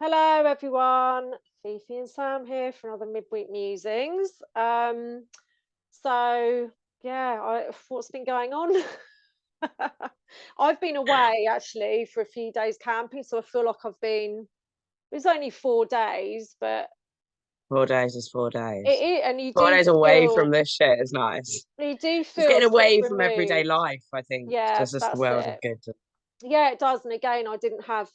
Hello, everyone. Fifi and Sam here for another Midweek Musings. So yeah, what's been going on? I've been away actually for a few days camping, so I feel like it was only 4 days, but 4 days is 4 days. and 4 days away from this shit is nice. you do Just feel getting sort of away from everyday removed. life, I think, Yeah, does us the that's world of it. good. Yeah, it does. And again, I didn't have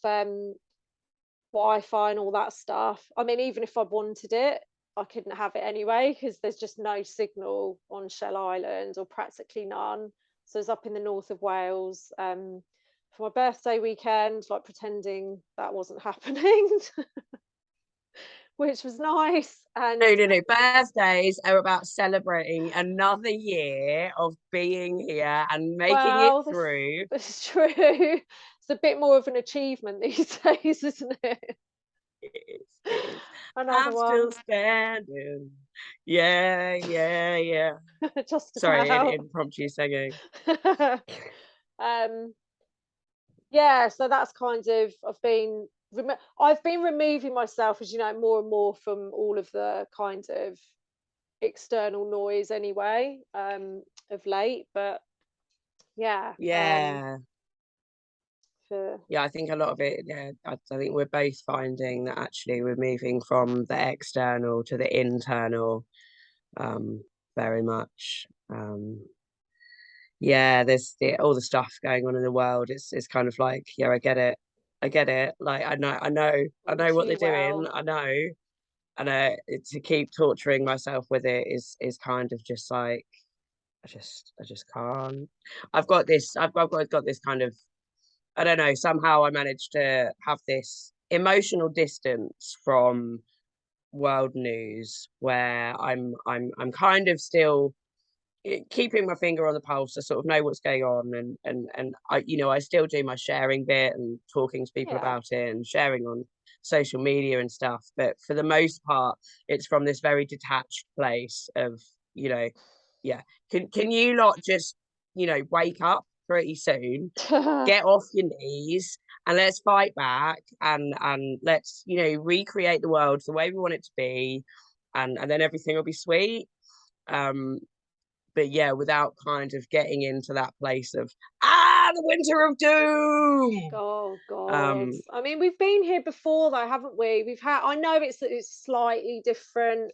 Wi-Fi and all that stuff. I mean, even if I wanted it, I couldn't have it anyway because there's just no signal on Shell Island or practically none. So it's up in the north of Wales for my birthday weekend, like pretending that wasn't happening, which was nice. No, And no, no. Birthdays are about celebrating another year of being here and making it well, through. this is true. It's a bit more of an achievement these days, isn't it? It is. Another I'm still one, standing. Yeah, yeah, yeah. just Sorry, in about. impromptu singing. um, yeah, so that's kind of I've been removing myself, as you know, more and more from all of the kind of external noise anyway, of late. But yeah, Yeah. for Yeah, I think a lot of it, yeah, I think we're both finding that actually we're moving from the external to the internal, um, very much. Yeah, all the stuff going on in the world. It's kind of like, yeah, I get it. I get it. Like I all know what they're too doing. well. I know. And to keep torturing myself with it is kind of just like I just can't. I've got this kind of, I don't know, somehow I managed to have this emotional distance from world news where I'm kind of still keeping my finger on the pulse to sort of know what's going on, and I, I still do my sharing bit and talking to people Yeah. about it and sharing on social media and stuff, but for the most part it's from this very detached place of, you know, yeah, can you not just, wake up pretty soon, get off your knees, and let's fight back, and let's, recreate the world the way we want it to be, and then everything will be sweet. um but yeah, without kind of getting into that place of the winter of doom. Oh God. um I mean, we've been here before though, haven't we? I know it's slightly different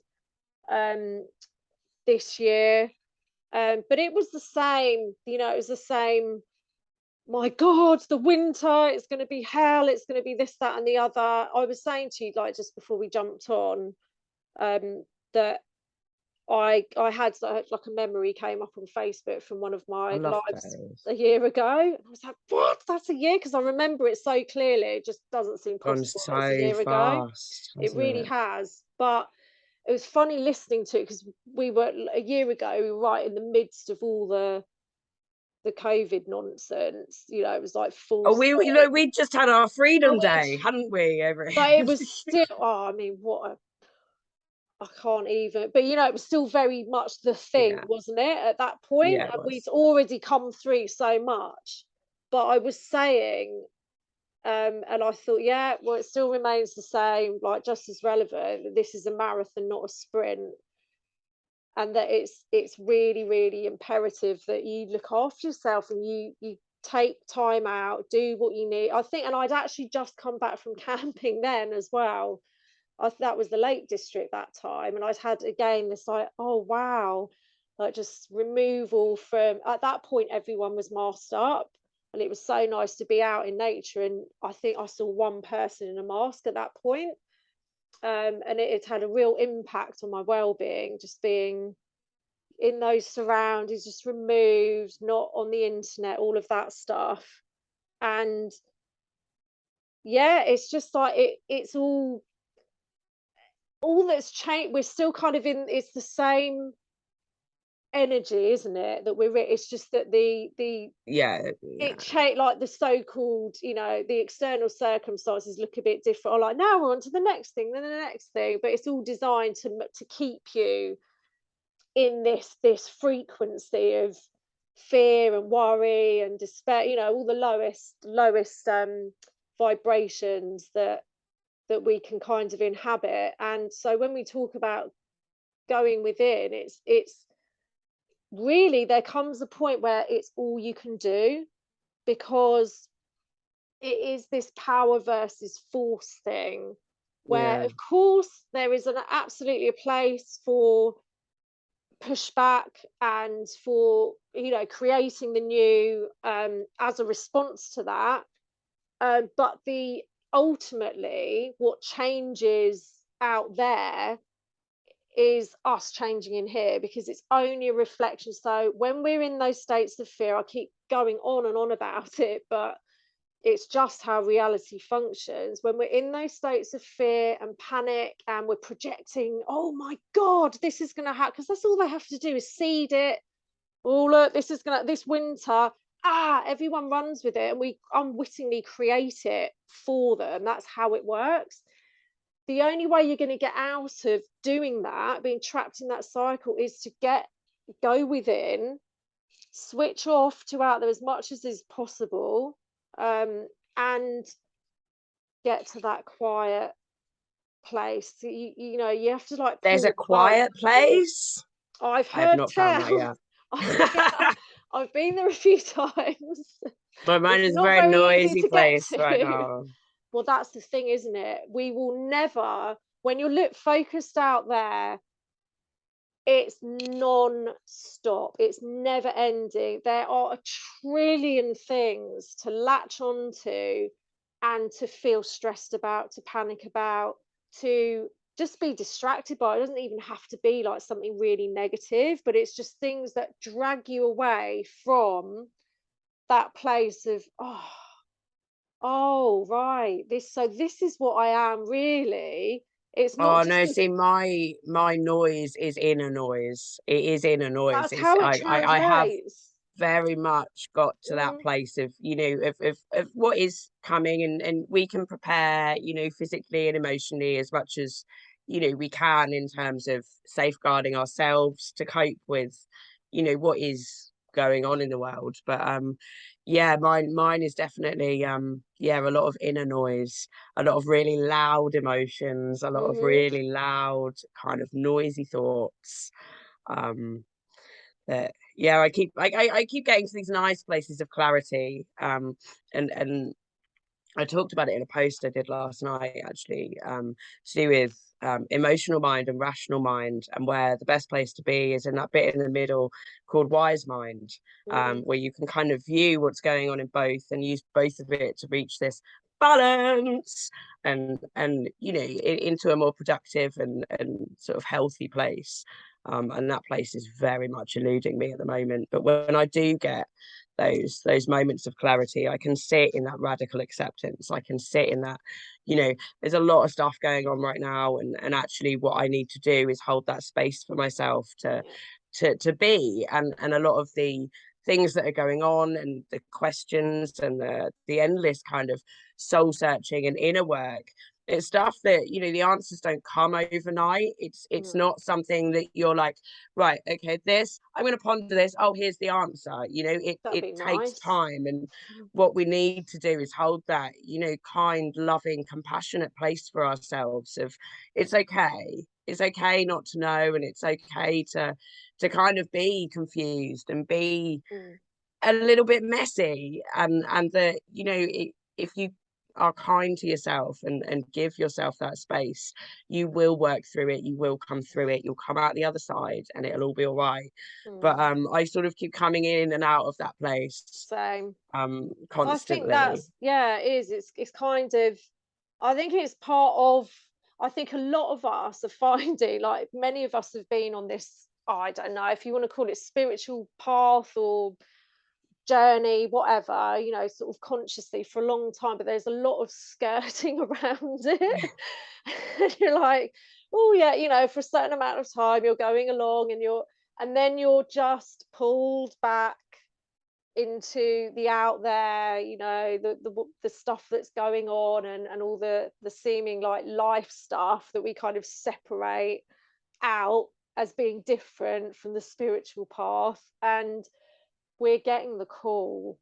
um this year. But it was the same, it was the same. My God, the winter, it's going to be hell, it's going to be this, that, and the other. I was saying to you, like, just before we jumped on, that I had like a memory came up on Facebook from one of I my love lives those. a year ago. And I was like, what? That's a year? Because I remember it so clearly. It just doesn't seem Gone possible that it's a so year ago. fast, It hasn't really it? has. But it was funny listening to it because we were a year ago, we were right in the midst of all the COVID nonsense. It was like full Oh, stop. we just had our But freedom day, hadn't we, over it was still, oh, I mean, I can't even, but it was still very much the thing, yeah, wasn't it, at that point? yeah, it And we'd was. already come through so much. But I was saying, and I thought, yeah, well, it still remains the same, like just as relevant. That this is a marathon, not a sprint, and that it's really, really imperative that you look after yourself and you take time out, do what you need. I think, and I'd actually just come back from camping then as well. That was the Lake District that time, and I'd had again this like, oh wow, like just removal from. At that point, everyone was masked up, and it was so nice to be out in nature. And I think I saw one person in a mask at that point, and it had a real impact on my well-being, just being in those surroundings, just removed, not on the internet, all of that stuff. And yeah, it's just like it's all that's changed. We're still kind of in, it's the same energy, isn't it? That it's just that the Yeah, it yeah. changed, like the so-called, the external circumstances look a bit different. Or like now we're on to the next thing, then the next thing, but it's all designed to keep you in this frequency of fear and worry and despair, all the lowest vibrations that that we can kind of inhabit. And so when we talk about going within, it's really, there comes a point where it's all you can do, because it is this power versus force thing, where Yeah. of course there is an absolutely a place for pushback and for, you know, creating the new, as a response to that. But the ultimately what changes out there is us changing in here, because it's only a reflection. So when we're in those states of fear, I keep going on and on about it, but it's just how reality functions. When we're in those states of fear and panic and we're projecting, oh my God, this is going to happen, because that's all they have to do is seed it. Oh, look, this is going to, this winter, everyone runs with it, and we unwittingly create it for them. That's how it works. The only way you're going to get out of doing that, being trapped in that cycle, is to go within, switch off to out there as much as is possible, and get to that quiet place. So you know, you have to like There's pull a the plug. quiet place. I've I have heard not found that tell. yet. I've been there a few times. My mind It's is a not very very easy noisy to get place right to. now. Well, that's the thing, isn't it? We will never, when you're focused out there, it's non-stop, it's never ending. There are a trillion things to latch onto and to feel stressed about, to panic about, to just be distracted by. It doesn't even have to be like something really negative, but it's just things that drag you away from that place of, oh right, this is what I am really. It's not Oh just no, this. see my noise is inner noise. It is inner noise. That's It's how it I have translates. very much got to that Mm, place of, you know, of what is coming, and we can prepare, you know, physically and emotionally as much as, you know, we can, in terms of safeguarding ourselves to cope with, you know, what is going on in the world. But yeah, mine is definitely yeah, a lot of inner noise, a lot of really loud emotions, a lot of mhm. really loud kind of noisy thoughts. um that yeah, I keep getting to these nice places of clarity, and I talked about it in a post I did last night, actually, to do with emotional mind and rational mind, and where the best place to be is in that bit in the middle called wise mind, Mm, where you can kind of view what's going on in both and use both of it to reach this balance, and you know, into a more productive and sort of healthy place. And that place is very much eluding me at the moment. But when I do get those moments of clarity, I can sit in that radical acceptance. I can sit in that, you know, there's a lot of stuff going on right now, and actually what I need to do is hold that space for myself to yeah. be, and a lot of the things that are going on, and the questions, and the endless kind of soul searching and inner work, it's stuff that, you know, the answers don't come overnight. It's Mm, not something that you're like, right, okay, this, I'm going to ponder this, oh, here's the answer. You know, that'd it be takes nice. time, and what we need to do is hold that, you know, kind, loving, compassionate place for ourselves of, it's okay, it's okay not to know, and it's okay to kind of be confused and be Mm, a little bit messy, and that, you know, if you are kind to yourself and give yourself that space, you will work through it, you will come through it, you'll come out the other side, and it'll all be all right. But mm. I sort of keep coming in and out of that place Same. I think constantly. that's, yeah, it is. It's kind of, I think it's part of, I think a lot of us are finding, like many of us have been on this, I don't know if you want to call it spiritual path or journey, whatever, you know, sort of consciously for a long time, but there's a lot of skirting around it. And you're like, oh yeah, you know, for a certain amount of time you're going along, and then you're just pulled back into the out there, you know, the stuff that's going on, and all the seeming like life stuff that we kind of separate out as being different from the spiritual path. And we're getting the call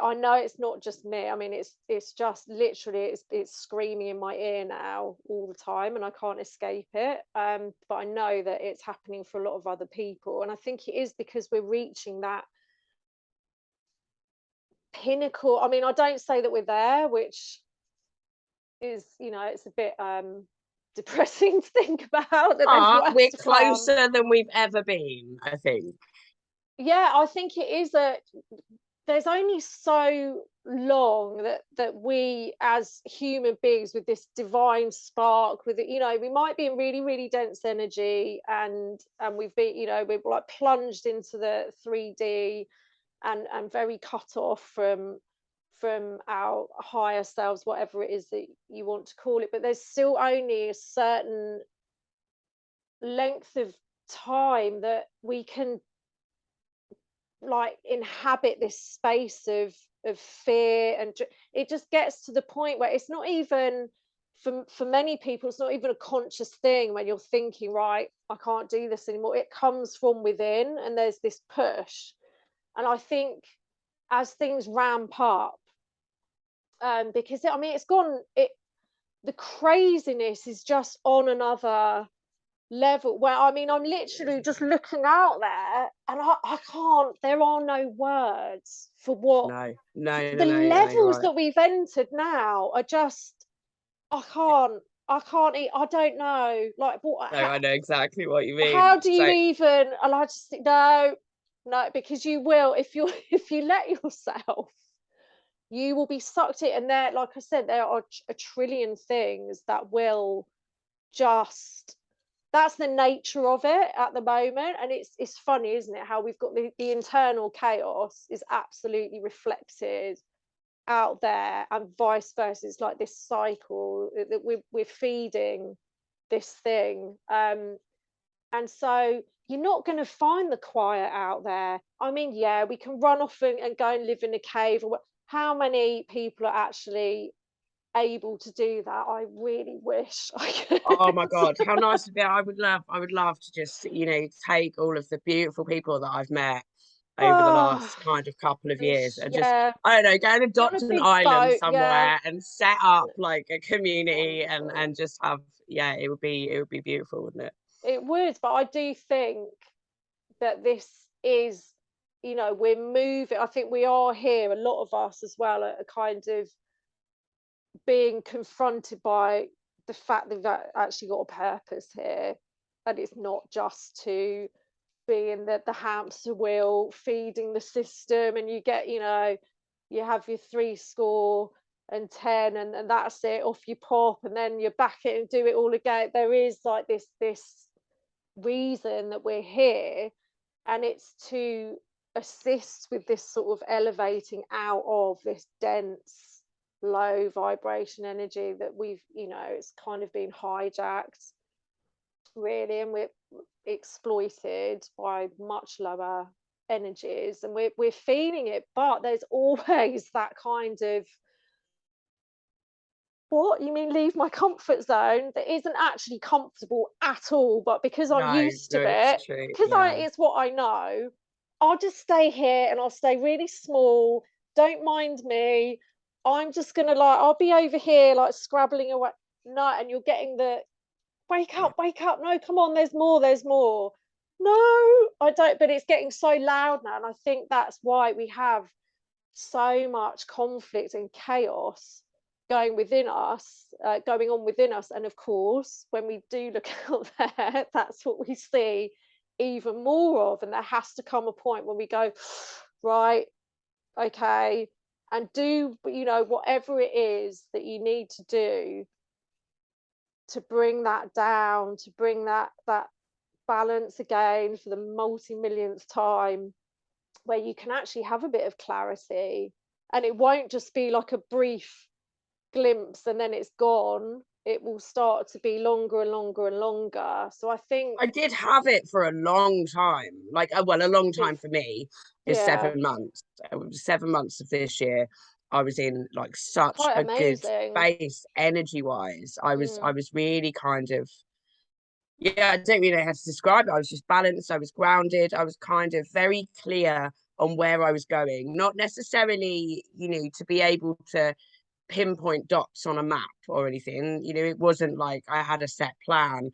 I know it's not just me. I mean, it's just literally it's screaming in my ear now all the time, and I can't escape it. But I know that it's happening for a lot of other people, and I think it is because we're reaching that pinnacle. I mean, I don't say that we're there, which is, it's a bit depressing to think about, that there's But worse we're to come. closer than we've ever been, I think. Yeah, I think it is there's only so long that we as human beings with this divine spark, with it, we might be in really, really dense energy, and we've been, we're like plunged into the 3D, and very cut off from our higher selves, whatever it is that you want to call it. But there's still only a certain length of time that we can like inhabit this space of fear, and it just gets to the point where it's not even, for many people, it's not even a conscious thing when you're thinking, right, I can't do this anymore. It comes from within, and there's this push. And I think as things ramp up, because I mean, the craziness is just on another level, where I mean, I'm literally just looking out there, and I can't, there are no words for what No, no, no, the no, no, you're levels right. that we've entered now are just, I don't know, like, what, No, I know exactly what you how mean. do you So, even, and I just think, no, no, because you will, if you if you let yourself, you will be sucked in. And there, like I said, there are a trillion things that will just, that's the nature of it at the moment. And it's funny, isn't it, how we've got the internal chaos is absolutely reflected out there, and vice versa. It's like this cycle that we're feeding this thing. And so you're not going to find the quiet out there. I mean, yeah, we can run off and go and live in a cave, or what. How many people are actually able to do that? I really wish I could. oh my God, how nice would be. I would love to just, take all of the beautiful people that I've met over the Oh, last kind of couple of years and just, yeah, I don't know, go and on a adopt an big island boat, yeah. somewhere and set up like a community and just have, yeah, it would be beautiful, wouldn't it? It would, but I do think that this is, we're moving. I think we are here, a lot of us as well, are kind of being confronted by the fact that we've actually got a purpose here, and it's not just to be in the hamster wheel feeding the system, and you get, you have your 3 score and 10, and that's it, off you pop, and then you're back it and do it all again. There is like this reason that we're here, and it's to assist with this sort of elevating out of this dense low vibration energy that we've, it's kind of been hijacked, really, and we're exploited by much lower energies, and we're feeling it. But there's always that kind of, what you mean, leave my comfort zone, that isn't actually comfortable at all, but because I'm No, used to no, it's it, true. because Yeah. it's what I know, I'll just stay here, and I'll stay really small. Don't mind me. I'm just gonna, like, I'll be over here like scrabbling away. No, and you're getting the, wake up, no, come on, there's more. No, I don't, but it's getting so loud now, and I think that's why we have so much conflict and chaos going on within us. And of course, when we do look out there, that's what we see even more of. And there has to come a point when we go, right, okay, and do, whatever it is that you need to do to bring that down, to bring that balance again for the multi-millionth time, where you can actually have a bit of clarity, and it won't just be like a brief glimpse and then it's gone. It will start to be longer and longer and longer. So I think I did have it for a long time. Like, well, a long time it's, for me is yeah, 7 months. It was 7 months of this year. I was in like such quite a good amazing. space energy wise. I Mm, was really kind of, yeah, I don't really know how to describe it. I was just balanced. I was grounded. I was kind of very clear on where I was going, not necessarily, you know, to be able to pinpoint dots on a map or anything. You know, it wasn't like I had a set plan,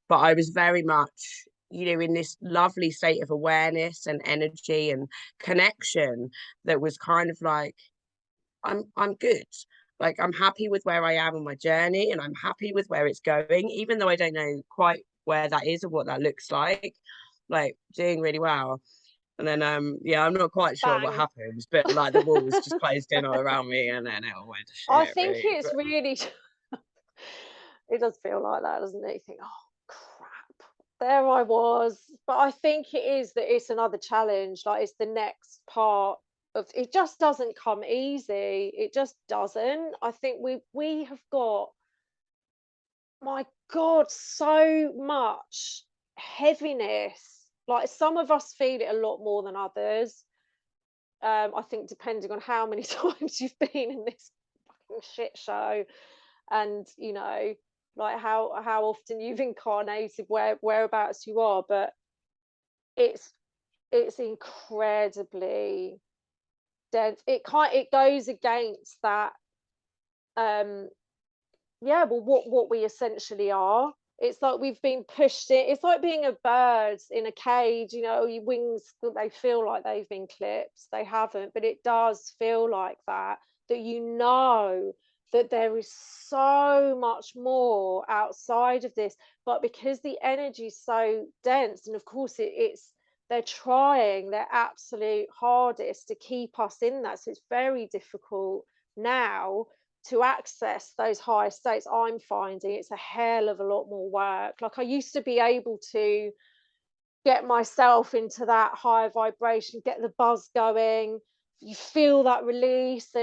but I was very much, you know, in this lovely state of awareness and energy and connection that was kind of like, I'm good. Like, I'm happy with where I am on my journey, and I'm happy with where it's going, even though I don't know quite where that is or what that looks like doing really well. And then yeah, I'm not quite sure what Bang. happened, but like the walls just closed in all around me, and then it all went to I shit, think really. it's But really it does feel like that, doesn't it? You think, oh crap, there I was. But I think it is that it's another challenge. Like it's the next part of it. Just doesn't come easy. It just doesn't. I think we have got, my God, so much heaviness. Like some of us feel it a lot more than others. I think depending on how many times you've been in this fucking shit show, and like how often you've incarnated, whereabouts you are, but it's it's incredibly dense. It goes against that, um yeah, well, what we essentially are. It's like we've been pushed in. It's like being a bird in a cage. Your wings, they feel like they've been clipped. They haven't, but it does feel like that. That that there is so much more outside of this, but because the energy is so dense, and of course they're trying their absolute hardest to keep us in that. So it's very difficult now to access those higher states. I'm finding it's a hell of a lot more work. Like I used to be able to get myself into that higher vibration, get the buzz going, you feel that release.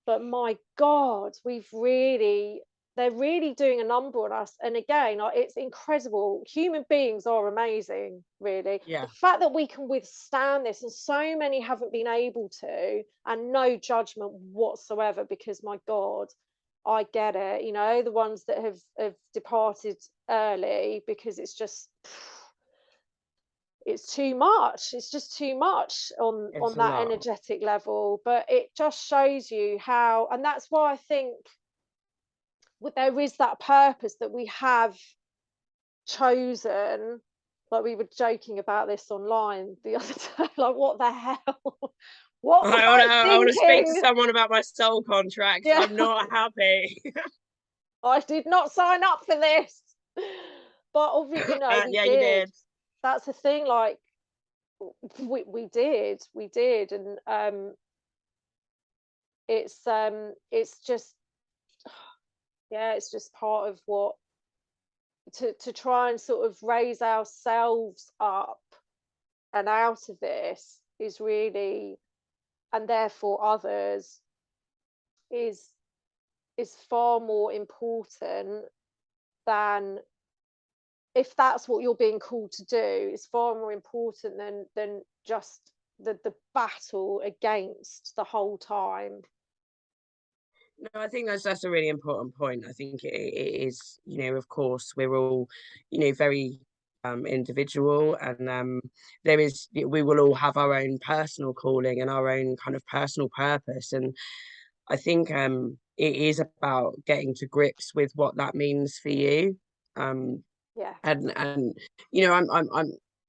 But my God, they're really doing a number on us. And again, it's incredible. Human beings are amazing, really. yeah, The fact that we can withstand this, and so many haven't been able to, and no judgment whatsoever, because my God, I get it. The ones that have departed early, because it's too much. It's just too much it's on a that lot. energetic level. But it just shows you how, and that's why I think there is that purpose that we have chosen. Like we were joking about this online the other day. Like, what the hell? What was I I want to speak to thinking? someone about my soul contract. Yeah, I'm not happy. I did not sign up for this. But obviously, we Yeah, you did. did. That's the thing. Like we did, and it's just, yeah, it's just part of what, to try and sort of raise ourselves up and out of this is really, and therefore others, is far more important than, if that's what you're being called to do, is far more important than just the battle against the whole time. No, I think that's a really important point. I think it is, you know, of course, we're all, you know, very individual, and we will all have our own personal calling and our own kind of personal purpose. And I think it is about getting to grips with what that means for you. Um, Yeah. and you know,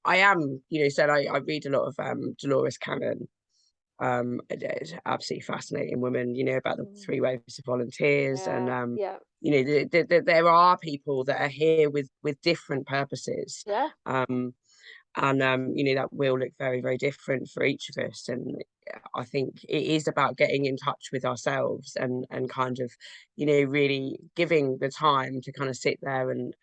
I am, you know, said I read a lot of Dolores Cannon. It's absolutely fascinating woman, you know, about the Mm. three waves of volunteers. And Yeah, yeah, you know, there are people that are here with different purposes. yeah. um and you know, that will look very, very different for each of us. And I think it is about getting in touch with ourselves, and kind of, you know, really giving the time to kind of sit there and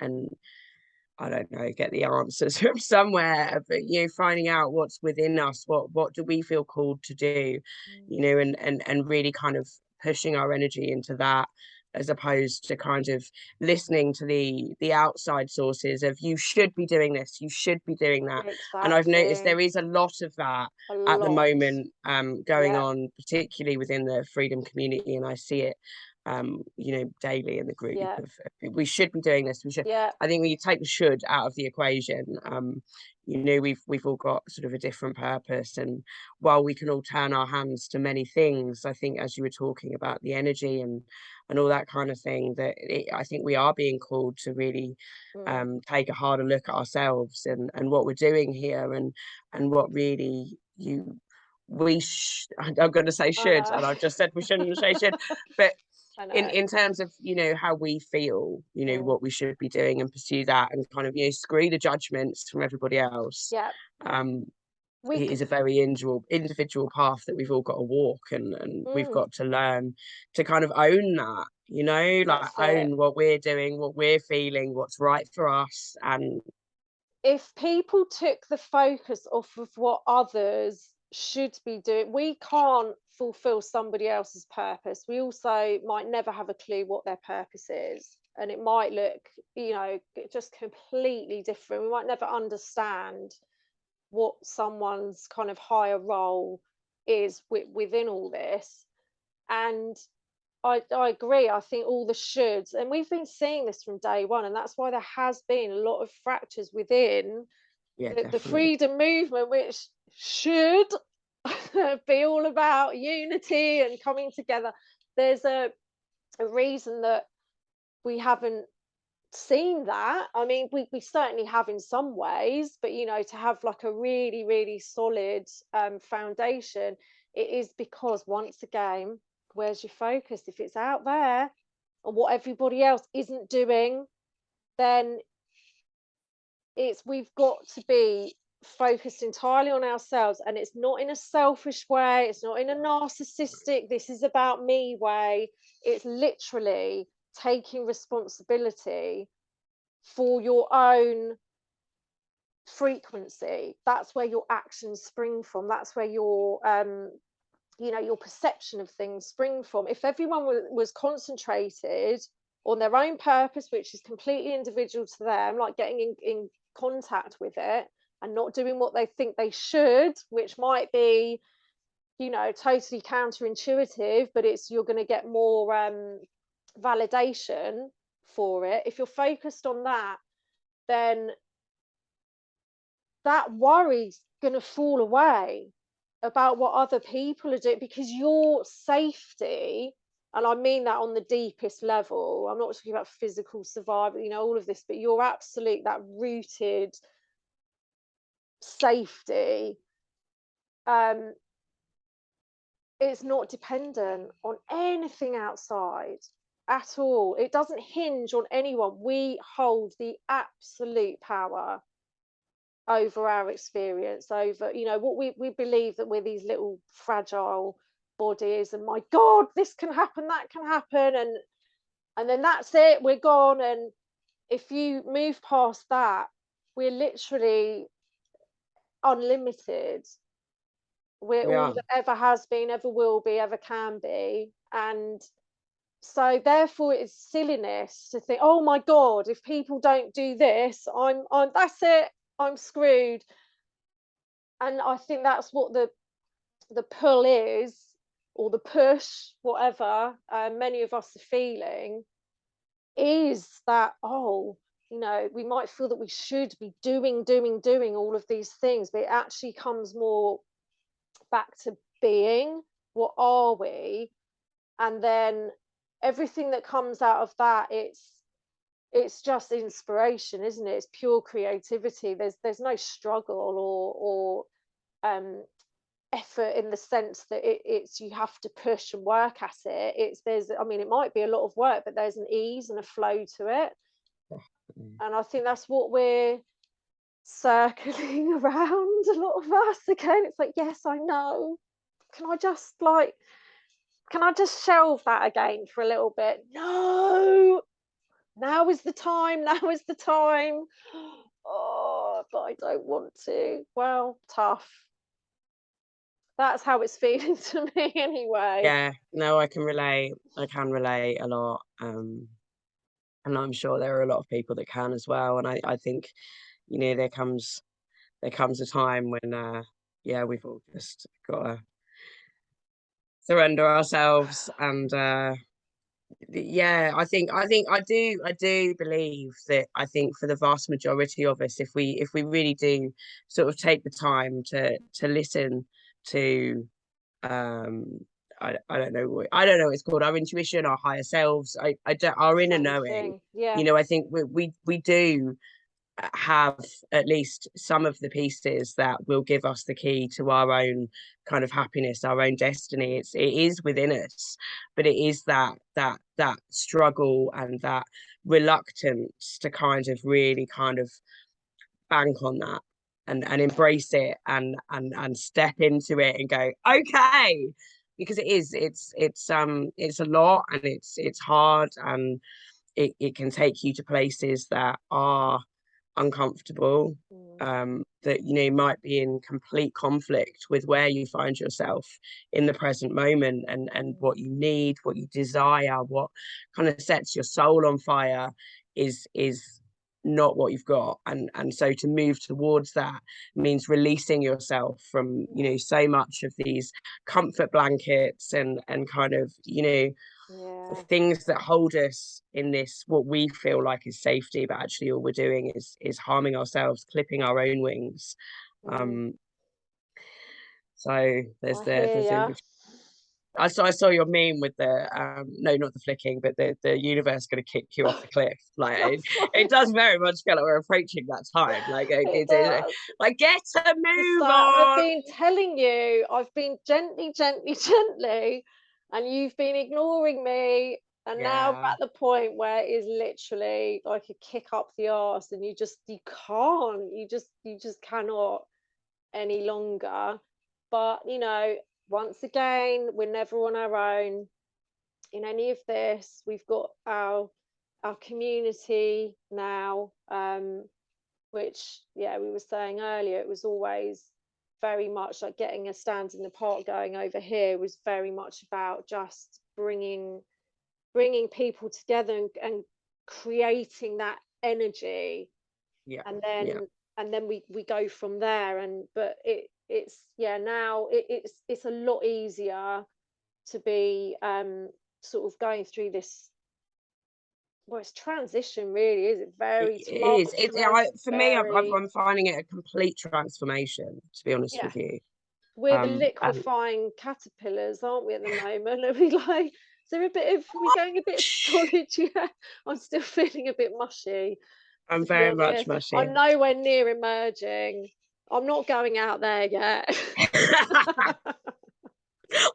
I don't know, get the answers from somewhere, but you know, finding out what's within us, what do we feel called to do, you Mm. know, and really kind of pushing our energy into that, as opposed to kind of listening to the outside sources of, you should be doing this, you should be doing that. And I've noticed Exactly. there is a lot of that A at the lot. moment, going Yeah. on, particularly within the freedom community, and I see it you know, daily in the group Yeah. of we should be doing this. We should. Yeah. I think when you take the should out of the equation, you know, we've all got sort of a different purpose, and while we can all turn our hands to many things, I think as you were talking about the energy and all that kind of thing, that I think we are being called to really Mm. take a harder look at ourselves and what we're doing here, and what really I'm going to say I should, and I've know. just said we shouldn't say should, but I in know. terms of, you know, how we feel, you know, Mm. what we should be doing, and pursue that, and kind of, you know, screw the judgments from everybody else. Yeah. um We it c is a very individual path that we've all got to walk, and we've mm, got to learn to kind of own that, you know, like that's it. own what we're doing, what we're feeling, what's right for us. And If people took the focus off of what others should be doing, we can't fulfill somebody else's purpose. We also might never have a clue what their purpose is. And it might look, you know, just completely different. We might never understand what someone's kind of higher role is within all this. And I agree. I think all the shoulds, and we've been seeing this from day one, and that's why there has been a lot of fractures within yeah, the definitely. freedom movement, which should be all about unity and coming together. There's a reason that we haven't seen that. I mean, we certainly have in some ways, but you know, to have like a really, really solid foundation, it is because once again, where's your focus? If it's out there and what everybody else isn't doing, then it's we've got to be focused entirely on ourselves, and it's not in a selfish way, it's not in a narcissistic this is about me way. It's literally taking responsibility for your own frequency. That's where your actions spring from. That's where your you know, your perception of things spring from. If everyone was concentrated on their own purpose, which is completely individual to them, like getting in contact with it and not doing what they think they should, which might be, you know, totally counterintuitive, but it's you're going to get more validation for it. If you're focused on that, then that worry's going to fall away about what other people are doing, because your safety, and I mean that on the deepest level, I'm not talking about physical survival, you know, all of this, but your absolute, that rooted safety, um, it's not dependent on anything outside at all. It doesn't hinge on anyone. We hold the absolute power over our experience, over, you know, what we believe that we're these little fragile bodies, and my god, this can happen, that can happen, and then that's it, we're gone. And if you move past that, we're literally unlimited. We're We all are. that ever has been, ever will be, ever can be. And so therefore it's silliness to think, oh my god, if people don't do this, I'm that's it, I'm screwed. And I think that's what the pull is, or the push, whatever many of us are feeling, is that, oh, you know, we might feel that we should be doing all of these things, but it actually comes more back to being, what are we? And then everything that comes out of that, it's just inspiration, isn't it? It's pure creativity. There's no struggle or effort in the sense that it's you have to push and work at it. It's there's I mean, it might be a lot of work, but there's an ease and a flow to it. Mm. And I think that's what we're circling around, a lot of us. Again, it's like, yes, I know, can I just like, can I just shelve that again for a little bit? No, now is the time, now is the time. Oh, but I don't want to. Well, tough. That's how it's feeling to me anyway. Yeah, no, I can relate. I can relate a lot. And I'm sure there are a lot of people that can as well. And I think, you know, there comes a time when yeah, we've all just got to surrender ourselves and Yeah, I do believe that, I think for the vast majority of us, if we really do sort of take the time to listen to, um I don't know what it's called, our intuition, our higher selves, I don't, our inner Same knowing, thing. Yeah. I think we do have at least some of the pieces that will give us the key to our own kind of happiness, our own destiny. It is within us, but it is that struggle and that reluctance to kind of really kind of bank on that, and embrace it, and step into it and go, okay, because it's a lot, and it's hard, and it can take you to places that are uncomfortable, Mm, that might be in complete conflict with where you find yourself in the present moment, and mm, what you need, what you desire, what kind of sets your soul on fire is not what you've got, and so to move towards that means releasing yourself from yeah. so much of these comfort blankets, and kind of Yeah. things that hold us in this, what we feel like is safety, but actually all we're doing is harming ourselves, clipping our own wings. Mm, um so there's I hear there's ya. I saw your meme with the no, not the flicking, but the universe going to kick you off the cliff. Like That's it right. does very much feel like we're approaching that time. Like It does. like, get a It's move like I've on. been telling you, I've been gently, gently, gently, and you've been ignoring me. And now we're Yeah, at the point where it is literally like a kick up the arse, and you can't, you just cannot any longer. But once again, we're never on our own in any of this. We've got our community now, which, yeah, we were saying earlier, it was always very much like getting a stand in the park going over here was very much about just bringing people together, and creating that energy, yeah, and yeah. then we go from there. And but it's yeah, now it's a lot easier to be sort of going through this. Well, it's transition, really, is it? It Very is. tumultuous, For me, very. I'm finding it a complete transformation, to be honest Yeah, with you. we're the And liquefying caterpillars, aren't we, at the moment? Are we like, is there a bit of, are we going a bit solid? Yeah, I'm still feeling a bit mushy, I'm to be very much honest. mushy. I'm nowhere near emerging. I'm not going out there yet.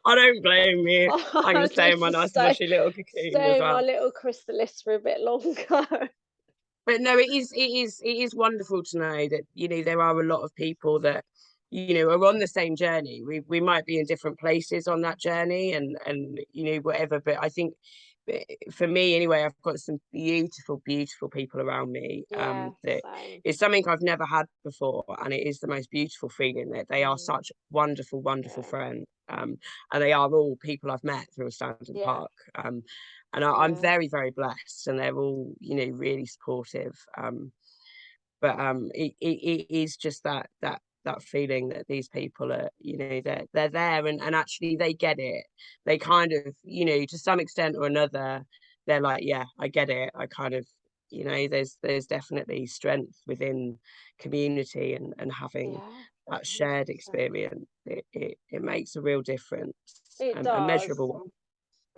I don't blame you. I'm I gonna stay need in my to nice mushy little cocoon as stay in my well. little chrysalis for a bit longer. But no, it is wonderful to know that there are a lot of people that are on the same journey. We might be in different places on that journey, and whatever. But I think, for me anyway, I've got some beautiful, beautiful people around me. Yeah, That same. is something I've never had before, and it is the most beautiful feeling that they are Mm, such wonderful, wonderful yeah, friends. And they are all people I've met through a stand in the yeah, park. And I'm yeah, very, very blessed, and they're all really supportive. But it is just that feeling that these people are, they're there, and actually they get it. They kind of, to some extent or another, they're like, yeah, I get it. I kind of, there's definitely strength within community, and having yeah, that shared 100%. experience. It makes a real difference, It a does. measurable one.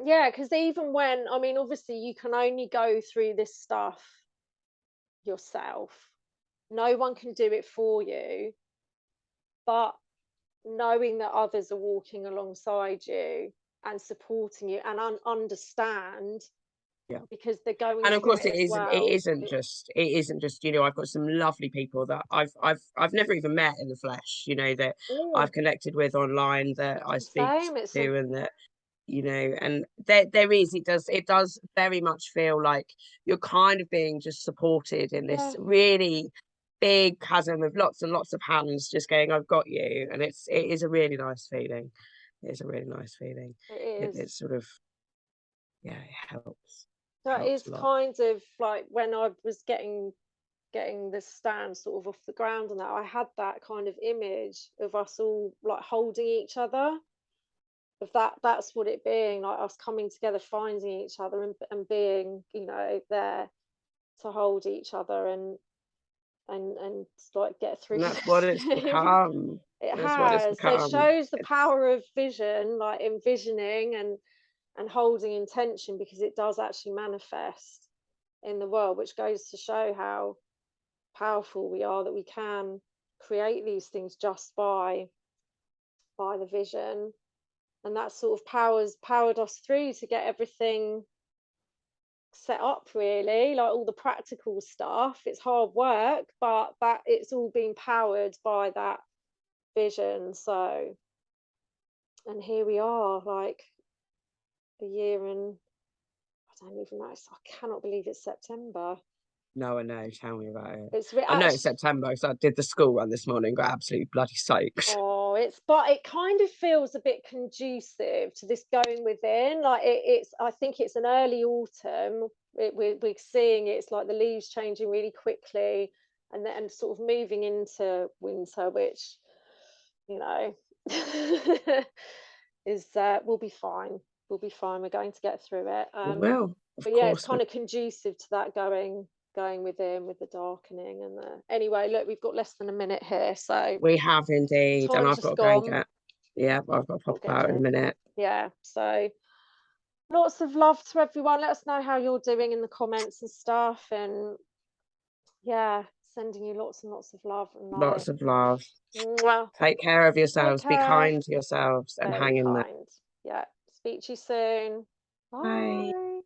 Yeah, because even when, I mean, obviously, you can only go through this stuff yourself. No one can do it for you, but knowing that others are walking alongside you and supporting you and understand Yeah. because they're going And of through course, it it as isn't. It well. isn't just. It isn't just. I've got some lovely people that I've never even met in the flesh. That Mm, I've connected with online, that I speak same. It's a to, and that and there is. It does very much feel like you're kind of being just supported in this yeah, really big chasm of lots and lots of hands just going, I've got you, and it is a really nice feeling. It's a really nice feeling. it It's is. sort of, yeah, it helps. That Helps is a lot. kind of like when I was getting the stand sort of off the ground, and that I had that kind of image of us all like holding each other, of that's what it being, like us coming together, finding each other, and being, you know, there to hold each other, and like get through And that's this what it's thing. become. It That's what it's has. So it become. shows the It's power of vision, like envisioning and holding intention, because it does actually manifest in the world, which goes to show how powerful we are, that we can create these things just by the vision. And that sort of powered us through to get everything set up, really, like all the practical stuff. It's hard work, but that it's all been powered by that vision. So, and here we are, like a year, and I don't even know, I cannot believe it's September. no, I know. Tell me about it. It's I know it's actually, September, so I did the school run this morning. Got absolutely bloody soaked. oh, but it kind of feels a bit conducive to this going within. Like it's, I think it's an early autumn. We're seeing it's like the leaves changing really quickly, and then sort of moving into winter, which, you know, is we'll be fine. We'll be fine. We're going to get through it. Well, of But yeah, it's course kind of conducive to that going within, with the darkening and the. Anyway, look, we've got less than a minute here, so we have indeed, and time's I've got just to go and gone. get. Yeah, I've got to pop Got to get out in a dressed. minute. Yeah, so lots of love to everyone. Let us know how you're doing in the comments and stuff, and yeah, sending you lots and lots of love and light. Lots of love. Mwah. Take care of Take yourselves. Be care. kind to yourselves and Very hang in there. kind. Yeah. Speak to you soon. Bye. Bye.